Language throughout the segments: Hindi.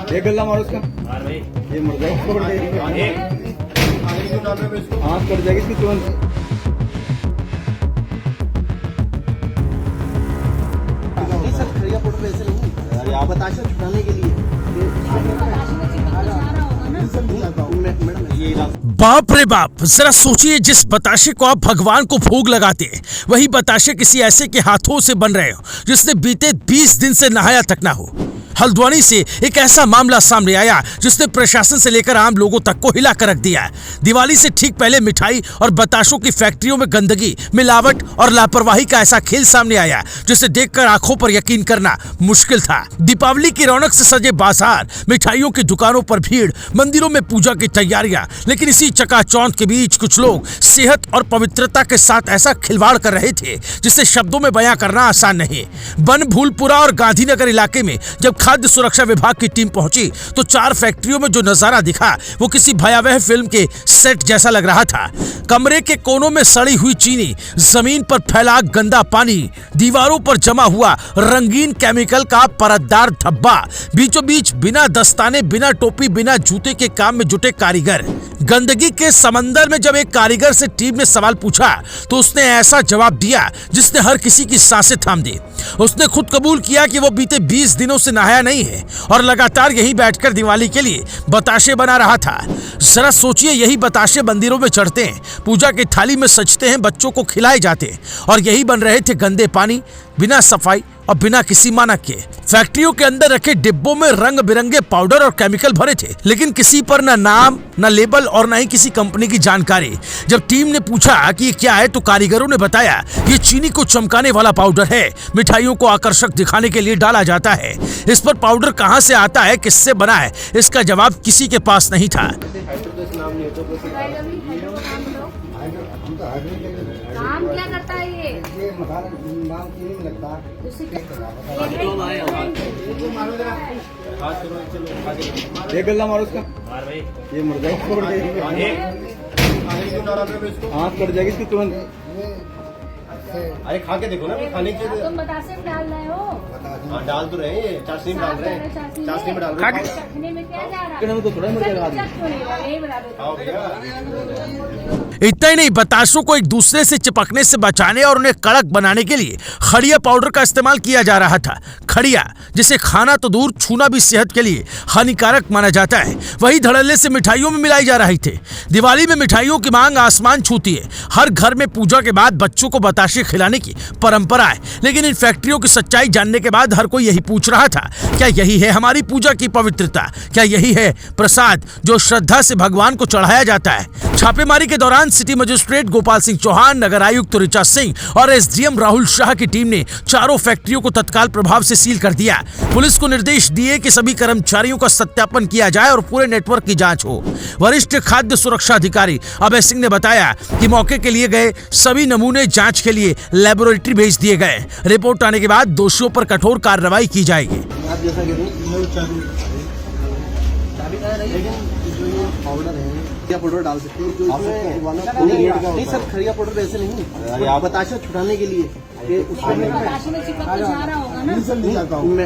एक गल्ला मारो उसका, ये मर जाएगा, आँख कट जाएगी इसकी तुरंत। आप बताशा छुड़ाने के लिए बाप रे बाप, जरा सोचिए, जिस बताशे को आप भगवान को भोग लगाते वही बताशे किसी ऐसे के हाथों से बन रहे हो जिसने बीते 20 दिन से नहाया तक ना हो। हल्द्वानी से एक ऐसा मामला सामने आया जिसने प्रशासन से लेकर आम लोगों तक को हिला कर रख दिया। दिवाली से ठीक पहले मिठाई और बताशों की फैक्ट्रियों में गंदगी, मिलावट और लापरवाही का ऐसा खेल सामने आया जिसे देखकर आंखों पर यकीन करना मुश्किल था। दीपावली की रौनक से सजे बाजार, मिठाइयों की दुकानों पर भीड़, मंदिरों में पूजा की तैयारियां, लेकिन इसी चकाचौंध के बीच कुछ लोग सेहत और पवित्रता के साथ ऐसा खिलवाड़ कर रहे थे जिसे शब्दों में बयां करना आसान नहीं। बनभूलपुरा और गांधीनगर इलाके में जब खाद्य सुरक्षा विभाग की टीम पहुंची तो 4 फैक्ट्रियों में जो नजारा दिखा वो किसी भयावह फिल्म के सेट जैसा लग रहा था। कमरे के कोनों में सड़ी हुई चीनी, जमीन पर फैला गंदा पानी, दीवारों पर जमा हुआ रंगीन केमिकल का परतदार धब्बा, बीचों बीच बिना दस्ताने, बिना टोपी, बिना जूते के काम में जुटे कारीगर। गंदगी के समंदर में जब एक कारीगर से टीम ने सवाल पूछा तो उसने ऐसा जवाब दिया जिसने हर किसी की सांसें थाम दी। उसने खुद कबूल किया कि वो बीते 20 दिनों से नहाया नहीं है और लगातार यहीं बैठकर दिवाली के लिए बताशे बना रहा था। जरा सोचिए, यही बताशे मंदिरों में चढ़ते हैं, पूजा की थाली में सजते हैं, बच्चों को खिलाए जाते हैं और यही बन रहे थे गंदे पानी, बिना सफाई और बिना किसी मानक के। फैक्ट्रियों के अंदर रखे डिब्बों में रंग बिरंगे पाउडर और केमिकल भरे थे, लेकिन किसी पर न नाम, न लेबल और न ही किसी कंपनी की जानकारी। जब टीम ने पूछा कि ये क्या है तो कारीगरों ने बताया ये चीनी को चमकाने वाला पाउडर है, मिठाइयों को आकर्षक दिखाने के लिए डाला जाता है। इस पर पाउडर कहां से आता है, किससे बना है, इसका जवाब किसी के पास नहीं था। काम क्या करता है ये? एक गल्ला मारो उसका, ये मर जाएगा, आँख कट जाएगी इसकी तुरंत। अरे खा के देखो ना, खाने की तुम बतासे में डाल रहे हो? हाँ डाल तो रहे हैं, चाशनी में डाल रहे हैं, चाशनी में डाल रहे हैं। चखने में क्या जा रहा है? तो थोड़ा मर जाएगा। इतना ही नहीं, बताशों को एक दूसरे से चिपकने से बचाने और उन्हें कड़क बनाने के लिए खड़िया पाउडर का इस्तेमाल किया जा रहा था। खड़िया जिसे खाना तो दूर, छूना भी सेहत के लिए हानिकारक माना जाता है, वही धड़ल्ले से मिठाइयों में मिलाई जा रही थी। दिवाली में मिठाइयों की मांग आसमान छूती है। हर घर में पूजा के बाद बच्चों को बताशे खिलाने की परंपरा है, लेकिन इन फैक्ट्रियों की सच्चाई जानने के बाद हर कोई यही पूछ रहा था, क्या यही है हमारी पूजा की पवित्रता? क्या यही है प्रसाद जो श्रद्धा से भगवान को चढ़ाया जाता है? छापेमारी के दौरान सिटी मजिस्ट्रेट गोपाल सिंह चौहान, नगर आयुक्त ऋचा सिंह और एसडीएम राहुल शाह की टीम ने चारों फैक्ट्रियों को तत्काल प्रभाव से सील कर दिया। पुलिस को निर्देश दिए कि सभी कर्मचारियों का सत्यापन किया जाए और पूरे नेटवर्क की जांच हो। वरिष्ठ खाद्य सुरक्षा अधिकारी अभय सिंह ने बताया कि मौके के लिए गए सभी नमूने जांच के लिए लेबोरेटरी भेज दिए गए। रिपोर्ट आने के बाद दोषियों पर कठोर कार्रवाई की जाएगी। खड़िया पाउडर डाल सकते हैं, नहीं सर, खड़िया पाउडर ऐसे नहीं, आप बताशा छुड़ाने के लिए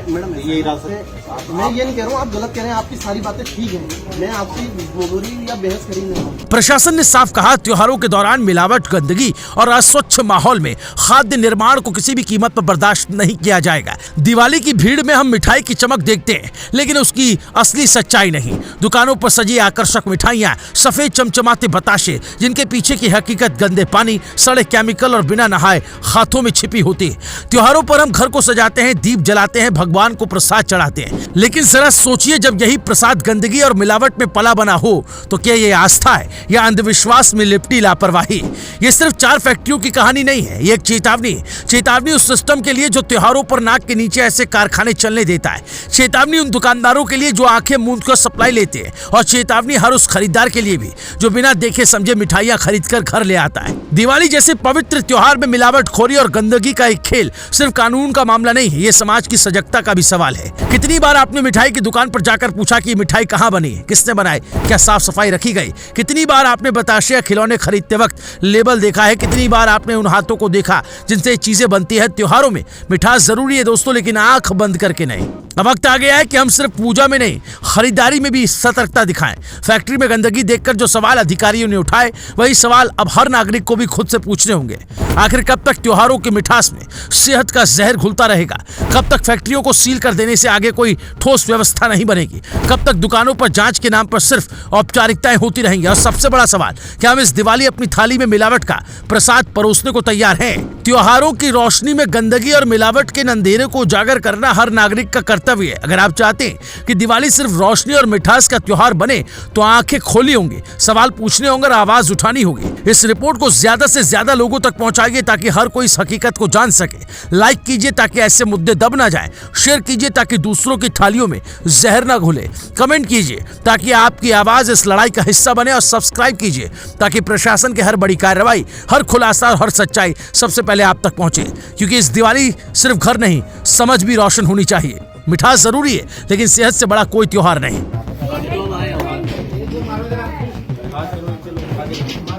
मैडम यही डाल सकते हैं। मैं ये नहीं कह रहा हूँ, आप गलत कह रहे हैं, आपकी सारी बातें ठीक है, मैं आपकी बोली या बहस करी नहीं। प्रशासन ने साफ कहा, त्योहारों के दौरान मिलावट, गंदगी और अस्वच्छ माहौल में खाद्य निर्माण को किसी भी कीमत पर बर्दाश्त नहीं किया जाएगा। दिवाली की भीड़ में हम मिठाई की चमक देखते हैं, लेकिन उसकी असली सच्चाई नहीं। दुकानों पर सजी आकर्षक मिठाइयाँ, सफेद चमचमाते बताशे, जिनके पीछे की हकीकत गंदे पानी, सड़े केमिकल और बिना नहाए हाथों में छिपी होती है। त्योहारों पर हम घर को सजाते हैं, दीप जलाते हैं, भगवान को प्रसाद चढ़ाते हैं, लेकिन जरा सोचिए, जब यही प्रसाद गंदगी और मिलावट में पला बना हो तो क्या ये आस्था है या अंधविश्वास में लिपटी लापरवाही? ये सिर्फ 4 फैक्ट्रियों की कहानी नहीं है, ये एक चेतावनी उस सिस्टम के लिए जो त्योहारों पर नाक के नीचे ऐसे कारखाने चलने देता है। चेतावनी उन दुकानदारों के लिए जो आंखें मूंद कर सप्लाई लेते हैं, और चेतावनी हर उस खरीदार के लिए भी जो बिना देखे समझे मिठाइयां खरीद कर घर ले आता है। दिवाली जैसे पवित्र त्योहार में मिलावटखोरी और गंदगी का एक खेल सिर्फ कानून का मामला नहीं है, ये समाज की सजगता का भी सवाल है। कितनी बार बार आपने मिठाई की दुकान पर जाकर पूछा कि मिठाई कहाँ बनी है, किसने बनाई, क्या साफ सफाई रखी गई? कितनी बार आपने बताशे या खिलौने खरीदते वक्त लेबल देखा है? कितनी बार आपने उन हाथों को देखा जिनसे ये चीजें बनती है? त्योहारों में मिठास जरूरी है दोस्तों, लेकिन आंख बंद करके नहीं। अब वक्त आ गया है कि हम सिर्फ पूजा में नहीं, खरीदारी में भी सतर्कता दिखाएं। फैक्ट्री में गंदगी देखकर जो सवाल अधिकारियों ने उठाए, वही सवाल अब हर नागरिक को भी खुद से पूछने होंगे। आखिर कब तक त्योहारों की मिठास में सेहत का जहर घुलता रहेगा? कब तक फैक्ट्रियों को सील कर देने से आगे कोई ठोस व्यवस्था नहीं बनेगी? कब तक दुकानों पर जांच के नाम पर सिर्फ औपचारिकताएं होती रहेंगी? और सबसे बड़ा सवाल, क्या हम इस दिवाली अपनी थाली में मिलावट का प्रसाद परोसने को तैयार हैं? त्योहारों की रोशनी में गंदगी और मिलावट के अंधेरे को उजागर करना हर नागरिक का कर्तव्य है। अगर आप चाहते हैं कि दिवाली सिर्फ रोशनी और मिठास का त्योहार बने, तो आंखें खोली होंगी, सवाल पूछने होंगे और आवाज उठानी होगी। इस रिपोर्ट को ज्यादा से ज्यादा लोगों तक पहुंचाइए ताकि हर कोई इस हकीकत को जान सके। लाइक कीजिए ताकि ऐसे मुद्दे दब ना जाए, शेयर कीजिए ताकि दूसरों की थालियों में जहर ना घुले, कमेंट कीजिए ताकि आपकी आवाज इस लड़ाई का हिस्सा बने और सब्सक्राइब कीजिए ताकि प्रशासन की हर बड़ी कार्रवाई, हर खुलासा और हर सच्चाई सबसे पहले आप तक पहुंचे। क्योंकि इस दिवाली सिर्फ घर नहीं, समझ भी रोशन होनी चाहिए। मिठास जरूरी है, लेकिन सेहत से बड़ा कोई त्योहार नहीं।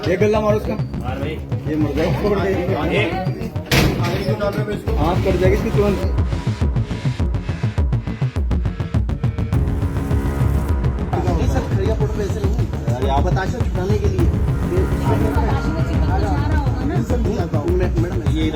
एक गल्ला मारो उसका, ये मर जाएगा, पकड़ दे, हाथ कट जाएगी इसकी तुरंत। सर खड़िया फोटो पे ऐसे नहीं, आप बताशा छुड़ाने के लिए बताशे में चिकन तो छुड़ाना होगा ना। मैडम ये